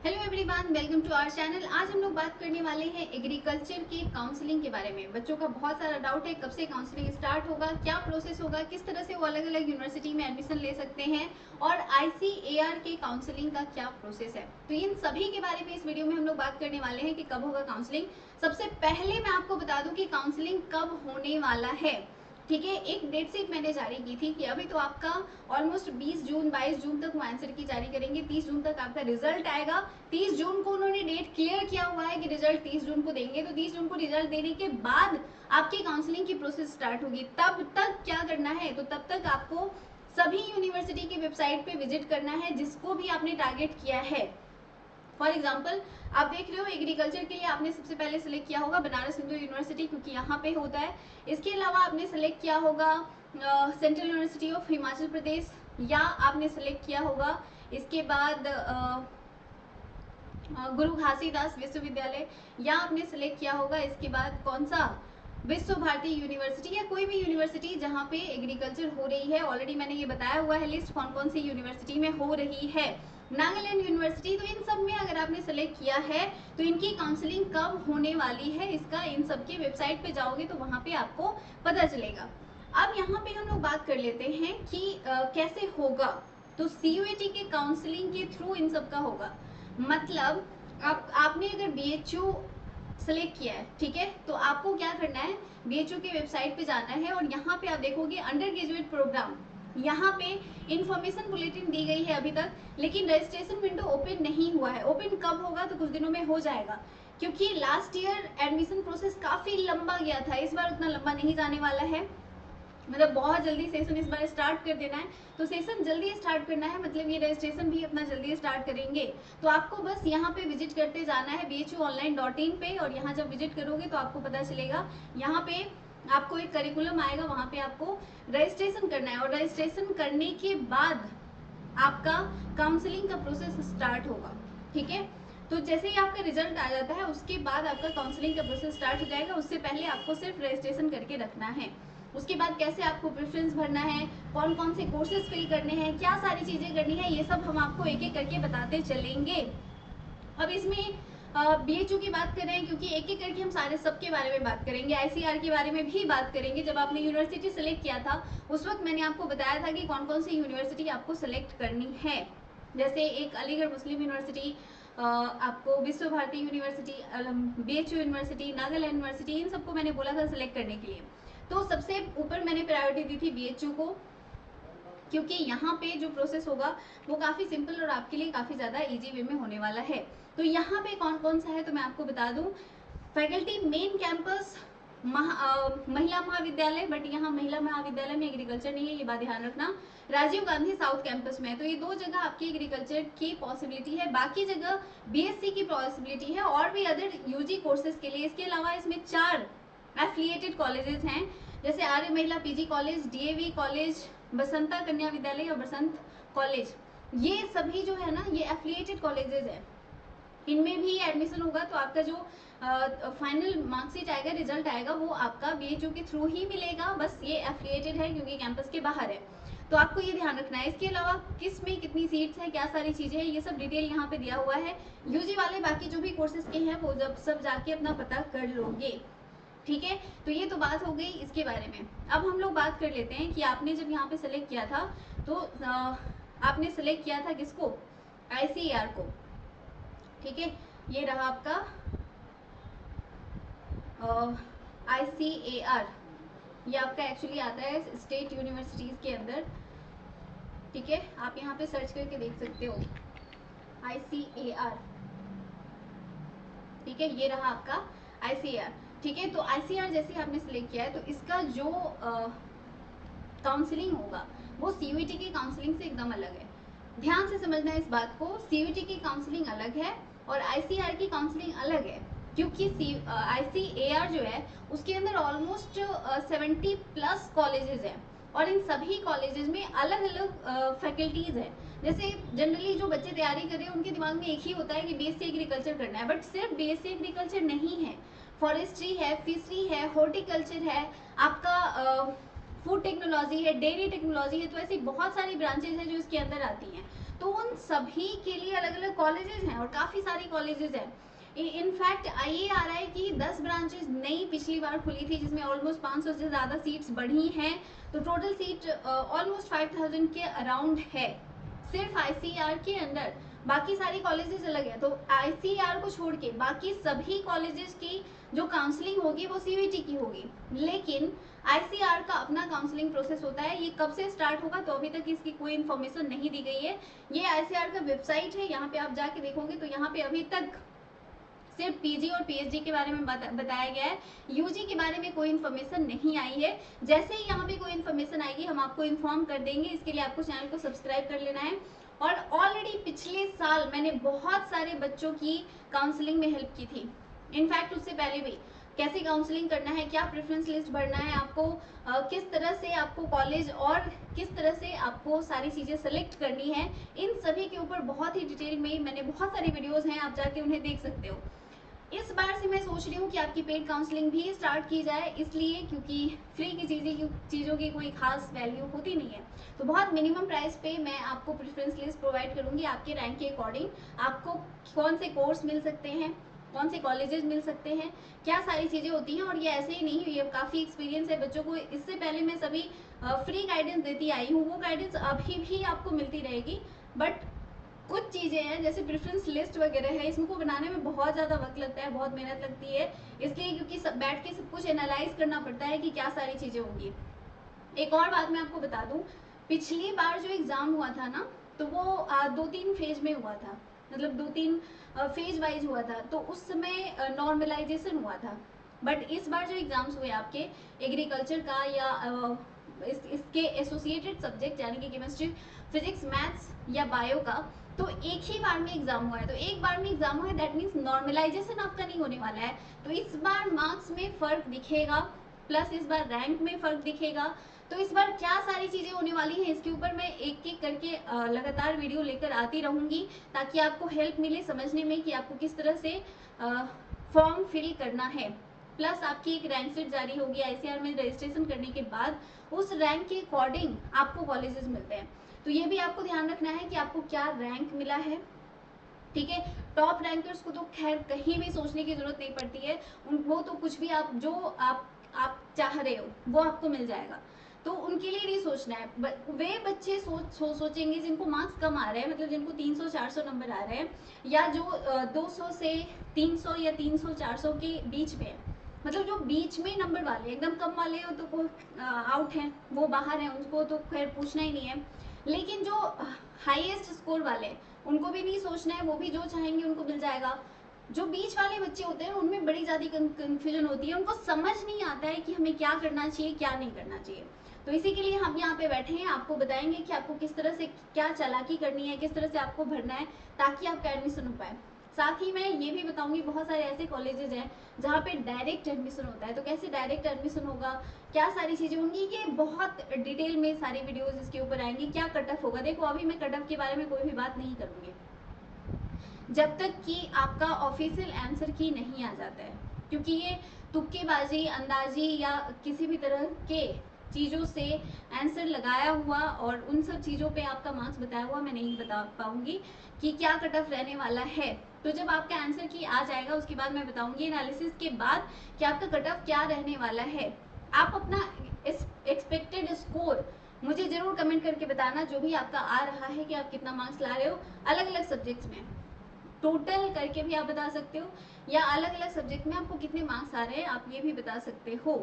Hello everyone, welcome to our channel. आज हम लोग बात करने वाले हैं एग्रीकल्चर के काउंसलिंग के बारे में। बच्चों का बहुत सारा डाउट है, कब से काउंसलिंग स्टार्ट होगा, क्या प्रोसेस होगा, किस तरह से वो अलग अलग यूनिवर्सिटी में एडमिशन ले सकते हैं और आईसीएआर के काउंसलिंग का क्या प्रोसेस है। तो इन सभी के बारे में इस वीडियो में हम लोग बात करने वाले हैं कि कब होगा काउंसलिंग। सबसे पहले मैं आपको बता दूं कि काउंसलिंग कब होने वाला है। ठीक है, एक डेट शीट मैंने जारी की थी कि अभी तो आपका ऑलमोस्ट 20 जून 22 जून तक वो आंसर की जारी करेंगे। 30 जून तक आपका रिजल्ट आएगा। 30 जून को उन्होंने डेट क्लियर किया हुआ है कि रिजल्ट 30 जून को देंगे। तो 30 जून को रिजल्ट देने के बाद आपकी काउंसलिंग की प्रोसेस स्टार्ट होगी। तब तक क्या करना है, तो तब तक आपको सभी यूनिवर्सिटी की वेबसाइट पे विजिट करना है जिसको भी आपने टारगेट किया है। फॉर एग्जाम्पल आप देख रहे हो एग्रीकल्चर के लिए आपने सबसे पहले सिलेक्ट किया होगा बनारस हिंदू यूनिवर्सिटी, क्योंकि यहाँ पे होता है। इसके अलावा आपने सिलेक्ट किया होगा central university of Himachal Pradesh, या आपने सिलेक्ट किया होगा इसके बाद गुरु घासीदास विश्वविद्यालय, या आपने सिलेक्ट किया होगा इसके बाद कौन सा विश्व भारती यूनिवर्सिटी, या कोई भी यूनिवर्सिटी जहाँ पे एग्रीकल्चर हो रही है। ऑलरेडी मैंने ये बताया हुआ है लिस्ट कौन कौन सी यूनिवर्सिटी में हो रही है। नागालैंड यूनिवर्सिटी, तो इन सब में अगर आपने सेलेक्ट किया है तो इनकी काउंसलिंग कब होने वाली है इसका इन सब की वेबसाइट पे जाओगे तो वहाँ पे आपको पता चलेगा। अब यहाँ पे हम लोग बात कर लेते हैं कि कैसे होगा। तो सीयूईटी के काउंसलिंग के थ्रू इन सब का होगा। मतलब आपने अगर बीएचयू सेलेक्ट किया है, ठीक है, तो आपको क्या करना है, बीएचयू की वेबसाइट पे जाना है और यहाँ पे आप देखोगे अंडर ग्रेजुएट प्रोग्राम। यहाँ पे इंफॉर्मेशन बुलेटिन दी गई है अभी तक, लेकिन रजिस्ट्रेशन विंडो ओपन नहीं हुआ है। ओपन कब होगा, तो कुछ दिनों में हो जाएगा, क्योंकि लास्ट ईयर एडमिशन प्रोसेस काफी लंबा गया था। इस बार उतना लंबा नहीं जाने वाला है, मतलब बहुत जल्दी सेशन इस बार स्टार्ट कर देना है। तो सेशन जल्दी स्टार्ट करना है, मतलब ये रजिस्ट्रेशन भी अपना जल्दी स्टार्ट करेंगे। तो आपको बस यहाँ पे विजिट करते जाना है bhuonline.in पे, और यहाँ जब विजिट करोगे तो आपको पता चलेगा। यहाँ पे आपको एक करिकुलम आएगा, वहाँ पे आपको रजिस्ट्रेशन करना है और रजिस्ट्रेशन करने के बाद आपका काउंसलिंग का प्रोसेस स्टार्ट होगा। ठीक है, तो जैसे ही आपका रिजल्ट आ जाता है उसके बाद आपका काउंसलिंग का प्रोसेस स्टार्ट हो जाएगा। उससे पहले आपको सिर्फ रजिस्ट्रेशन करके रखना है। उसके बाद कैसे आपको प्रेफरेंस भरना है, कौन कौन से कोर्सेज फिल करने हैं, क्या सारी चीजें करनी है, ये सब हम आपको एक एक करके बताते चलेंगे। अब इसमें बीएचयू की बात करें, क्योंकि एक एक करके हम सारे सबके बारे में बात करेंगे। आईसीआर के बारे में भी बात करेंगे। जब आपने यूनिवर्सिटी सेलेक्ट किया था उस वक्त मैंने आपको बताया था कि कौन कौन सी यूनिवर्सिटी आपको सेलेक्ट करनी है। जैसे एक अलीगढ़ मुस्लिम यूनिवर्सिटी, आपको Vishwa Bharati University, BHU University, Nagaland University, इन सबको मैंने बोला था सिलेक्ट करने के लिए। तो सबसे ऊपर मैंने प्रायोरिटी दी थी बीएचयू को, क्योंकि यहाँ पे जो प्रोसेस होगा वो काफ़ी सिंपल और आपके लिए काफ़ी ज़्यादा इजी वे में होने वाला है। तो यहाँ पे कौन कौन सा है तो मैं आपको बता दूँ। फैकल्टी मेन कैंपस महिला महाविद्यालय, बट यहाँ महिला महाविद्यालय में एग्रीकल्चर नहीं है, ये बात ध्यान रखना। राजीव गांधी साउथ कैंपस में, तो ये दो जगह आपकी एग्रीकल्चर की पॉसिबिलिटी है। बाकी जगह बीएससी की पॉसिबिलिटी है और भी अदर यूजी कोर्सेज के लिए। इसके अलावा इसमें 4 एफिलिएटेड कॉलेजेस हैं, जैसे आर्य महिला PG college, DAV college, Basanta कन्या विद्यालय और बसंत कॉलेज। ये सभी जो है ना, ये एफिलिएटेड कॉलेजेस हैं। इनमें भी एडमिशन होगा तो आपका जो फाइनल मार्कशीट आएगा, रिजल्ट आएगा, वो आपका बीएचयू के थ्रू ही मिलेगा। बस ये एफिलिएटेड है क्योंकि कैंपस के बाहर है, तो आपको ये ध्यान रखना है। इसके अलावा किस में कितनी सीट्स है, क्या सारी चीजें हैं, ये सब डिटेल यहाँ पे दिया हुआ है। यूजी वाले बाकी जो भी कोर्सेज के हैं वो जब सब जाके अपना पता कर लोगे। ठीक है, तो ये तो बात हो गई इसके बारे में। अब हम लोग बात कर लेते हैं कि आपने जब यहाँ पे सेलेक्ट किया था तो आपने सेलेक्ट किया था किसको, आईसीएआर को। ठीक है, ये रहा आपका आईसीएआर। ये आपका एक्चुअली आता है स्टेट यूनिवर्सिटीज के अंदर। ठीक है, आप यहाँ पे सर्च करके देख सकते हो आईसीएआर। ठीक है, ये रहा आपका आईसीएआर। ठीक है, तो आईसीआर जैसे आपने सिलेक्ट किया है तो इसका जो काउंसलिंग होगा वो सीयूईटी की काउंसलिंग से एकदम अलग है। ध्यान से समझना है इस बात को, सीयूईटी की काउंसलिंग अलग है और आईसीआर की काउंसलिंग अलग है। क्योंकि आईसीएआर जो है उसके अंदर ऑलमोस्ट 70+ कॉलेजेस हैं और इन सभी कॉलेजेस में अलग अलग फैकल्टीज हैं। जैसे जनरली जो बच्चे तैयारी कर रहे हैं उनके दिमाग में एक ही होता है कि बीएससी एग्रीकल्चर करना है, बट सिर्फ बीएससी एग्रीकल्चर नहीं है। फॉरेस्ट्री है, फिशरी है, हॉर्टिकल्चर है, आपका फूड टेक्नोलॉजी है, डेयरी टेक्नोलॉजी है, तो ऐसी बहुत सारी ब्रांचेज हैं जो इसके अंदर आती हैं। तो उन सभी के लिए अलग अलग कॉलेजेस हैं और काफ़ी सारी कॉलेजेस हैं। इनफैक्ट ये आ रहा है कि 10 ब्रांचेस नई पिछली बार खुली थी जिसमें ऑलमोस्ट 500 से ज़्यादा सीट्स बढ़ी हैं, तो टोटल सीट ऑलमोस्ट 5000 के अराउंड है सिर्फ आईसीआर के अंदर। बाकी सारी कॉलेजेस अलग है, तो आईसीआर को छोड़ के बाकी सभी कॉलेजेस की जो काउंसलिंग होगी वो सीयूईटी की होगी, लेकिन आईसीआर का अपना काउंसलिंग प्रोसेस होता है। ये कब से स्टार्ट होगा तो अभी तक इसकी कोई इन्फॉर्मेशन नहीं दी गई है। ये आईसीआर का वेबसाइट है, यहाँ पे आप जाके देखोगे तो यहाँ पे अभी तक सिर्फ पीजी और पीएचडी के बारे में बताया गया है, यूजी के बारे में कोई इन्फॉर्मेशन नहीं आई है। जैसे ही यहाँ पे कोई इन्फॉर्मेशन आएगी हम आपको इन्फॉर्म कर देंगे, इसके लिए आपको चैनल को सब्सक्राइब कर लेना है। और ऑलरेडी पिछले साल मैंने बहुत सारे बच्चों की काउंसलिंग में हेल्प की थी, इनफैक्ट उससे पहले भी कैसे काउंसलिंग करना है, क्या प्रेफरेंस लिस्ट भरना है आपको, किस तरह से आपको कॉलेज और किस तरह से आपको सारी चीज़ें सेलेक्ट करनी है, इन सभी के ऊपर बहुत ही डिटेल में मैंने बहुत सारी वीडियोस हैं, आप जाके उन्हें देख सकते हो। इस बार से मैं सोच रही हूँ कि आपकी पेड काउंसलिंग भी स्टार्ट की जाए, इसलिए क्योंकि फ्री की चीज़ों की कोई खास वैल्यू होती नहीं है, तो बहुत मिनिमम प्राइस पे मैं आपको प्रेफरेंस लिस्ट प्रोवाइड करूँगी आपके रैंक के अकॉर्डिंग। आपको कौन से कोर्स मिल सकते हैं, कौन से कॉलेजेस मिल सकते हैं, क्या सारी चीज़ें होती हैं। और ये ऐसे ही नहीं, ये काफ़ी एक्सपीरियंस है बच्चों को। इससे पहले मैं सभी फ्री गाइडेंस देती आई हूँ, वो गाइडेंस अभी भी आपको मिलती रहेगी। बट कुछ चीज़ें हैं जैसे प्रेफरेंस लिस्ट वगैरह है, इसको बनाने में बहुत ज़्यादा वक्त लगता है, बहुत मेहनत लगती है, इसलिए क्योंकि सब बैठ के सब कुछ एनालाइज करना पड़ता है कि क्या सारी चीज़ें होंगी। एक और बात मैं आपको बता दूं, पिछली बार जो एग्ज़ाम हुआ था ना, तो वो 2-3 फेज में हुआ था, मतलब 2-3 फेज वाइज हुआ था, तो उस समय नॉर्मलाइजेशन हुआ था। बट इस बार जो एग्ज़ाम्स हुए आपके एग्रीकल्चर का या इसके एसोसिएटेड सब्जेक्ट यानी कि केमिस्ट्री, फिजिक्स, मैथ्स या बायो का, तो एक ही बार में एग्जाम हुआ है। तो एक बार में एग्जाम हुआ है, दैट मीन्स नॉर्मलाइजेशन आपका नहीं होने वाला है। तो इस बार मार्क्स में फर्क दिखेगा, प्लस इस बार रैंक में फर्क दिखेगा। तो इस बार क्या सारी चीज़ें होने वाली हैं इसके ऊपर मैं एक एक करके लगातार वीडियो लेकर आती रहूँगी, ताकि आपको हेल्प मिले समझने में कि आपको किस तरह से फॉर्म फिल करना है। प्लस आपकी एक रैंक शीट जारी होगी आईसीआर में रजिस्ट्रेशन करने के बाद, उस रैंक के अकॉर्डिंग आपको कॉलेजेस मिलते हैं। तो ये भी आपको ध्यान रखना है कि आपको क्या रैंक मिला है, ठीक है। टॉप रैंकर्स को तो खैर कहीं भी सोचने की जरूरत नहीं पड़ती है, वो तो कुछ भी आप जो आप चाह रहे हो वो आपको मिल जाएगा, तो उनके लिए नहीं सोचना है। वे बच्चे सोचेंगे जिनको मार्क्स कम आ रहे हैं, मतलब जिनको 300-400 नंबर आ रहे हैं, या जो 200 से 300 या 300-400 के बीच में है, मतलब जो बीच में नंबर वाले एकदम कम वाले हो तो वो आउट हैं, वो बाहर हैं, उनको तो खैर पूछना ही नहीं है। लेकिन जो हाईएस्ट स्कोर वाले उनको भी नहीं सोचना है, वो भी जो चाहेंगे उनको मिल जाएगा। जो बीच वाले बच्चे होते हैं उनमें बड़ी ज़्यादा कंफ्यूजन होती है, उनको समझ नहीं आता है कि हमें क्या करना चाहिए क्या नहीं करना चाहिए। तो इसी के लिए हम यहाँ पे बैठे हैं, आपको बताएंगे कि आपको किस तरह से क्या चालाकी करनी है, किस तरह से आपको भरना है ताकि आपका एडमिशन हो पाए। साथ ही मैं ये भी बताऊंगी बहुत सारे ऐसे कॉलेजेस हैं जहाँ पे डायरेक्ट एडमिशन होता है, तो कैसे डायरेक्ट एडमिशन होगा, क्या सारी चीज़ें होंगी, ये बहुत डिटेल में सारी वीडियोस इसके ऊपर आएंगी। क्या कट ऑफ होगा, देखो अभी मैं कट ऑफ के बारे में कोई भी बात नहीं करूँगी जब तक कि आपका ऑफिशियल आंसर की नहीं आ जाता है, क्योंकि ये तुक्केबाजी, अंदाजी या किसी भी तरह के चीज़ों से आंसर लगाया हुआ और उन सब चीज़ों पे आपका मार्क्स बताया हुआ मैं नहीं बता पाऊंगी कि क्या कट ऑफ रहने वाला है। तो जब आपका आंसर की आ जाएगा उसके बाद मैं बताऊंगी एनालिसिस के बाद कि आपका कट ऑफ क्या रहने वाला है। आप अपना एक्सपेक्टेड स्कोर मुझे ज़रूर कमेंट करके बताना, जो भी आपका आ रहा है कि आप कितना मार्क्स ला रहे हो अलग अलग सब्जेक्ट्स में, टोटल करके भी आप बता सकते हो, या अलग अलग सब्जेक्ट में आपको कितने मार्क्स आ रहे हैं आप ये भी बता सकते हो।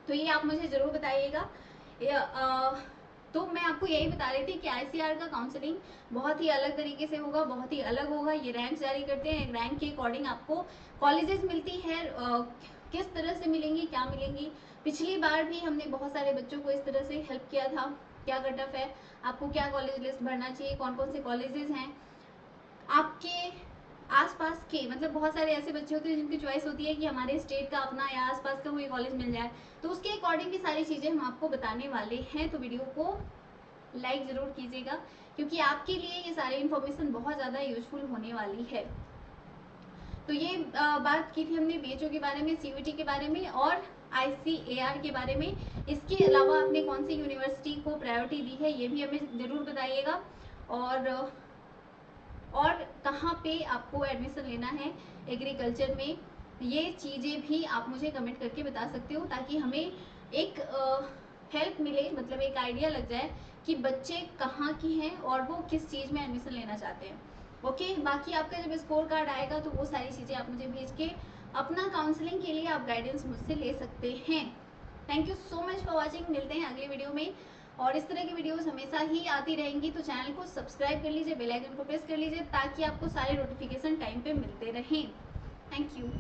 तो ये आप मुझे ज़रूर बताइएगा। तो मैं आपको यही बता रही थी कि आईसीआर का काउंसलिंग बहुत ही अलग तरीके से होगा, बहुत ही अलग होगा। ये रैंक जारी करते हैं, रैंक के अकॉर्डिंग आपको कॉलेजेस मिलती है, किस तरह से मिलेंगी, क्या मिलेंगी। पिछली बार भी हमने बहुत सारे बच्चों को इस तरह से हेल्प किया था, क्या कट ऑफ है, आपको क्या कॉलेज लिस्ट भरना चाहिए, कौन कौन से कॉलेजेस हैं आपके आसपास के, मतलब बहुत सारे ऐसे बच्चे होते हैं जिनकी चॉइस होती है कि हमारे स्टेट का अपना या आसपास का कोई कॉलेज मिल जाए, तो उसके अकॉर्डिंग भी सारी चीज़ें हम आपको बताने वाले हैं। तो वीडियो को लाइक ज़रूर कीजिएगा, क्योंकि आपके लिए ये सारी इन्फॉर्मेशन बहुत ज़्यादा यूजफुल होने वाली है। तो ये बात की थी हमने बीएचओ के बारे में, सीयूईटी के बारे में और आईसीएआर के बारे में। इसके अलावा आपने कौन सी यूनिवर्सिटी को प्रायोरिटी दी है ये भी हमें ज़रूर बताइएगा। और कहाँ पे आपको एडमिशन लेना है एग्रीकल्चर में, ये चीज़ें भी आप मुझे कमेंट करके बता सकते हो, ताकि हमें एक हेल्प मिले, मतलब एक आइडिया लग जाए कि बच्चे कहाँ की हैं और वो किस चीज़ में एडमिशन लेना चाहते हैं। ओके, बाकी आपका जब स्कोर कार्ड आएगा तो वो सारी चीज़ें आप मुझे भेज के अपना काउंसलिंग के लिए आप गाइडेंस मुझसे ले सकते हैं। Thank you so much for watching. मिलते हैं अगले वीडियो में, और इस तरह की वीडियोस हमेशा ही आती रहेंगी, तो चैनल को सब्सक्राइब कर लीजिए, बेल आइकन को प्रेस कर लीजिए, ताकि आपको सारे नोटिफिकेशन टाइम पे मिलते रहें। Thank you.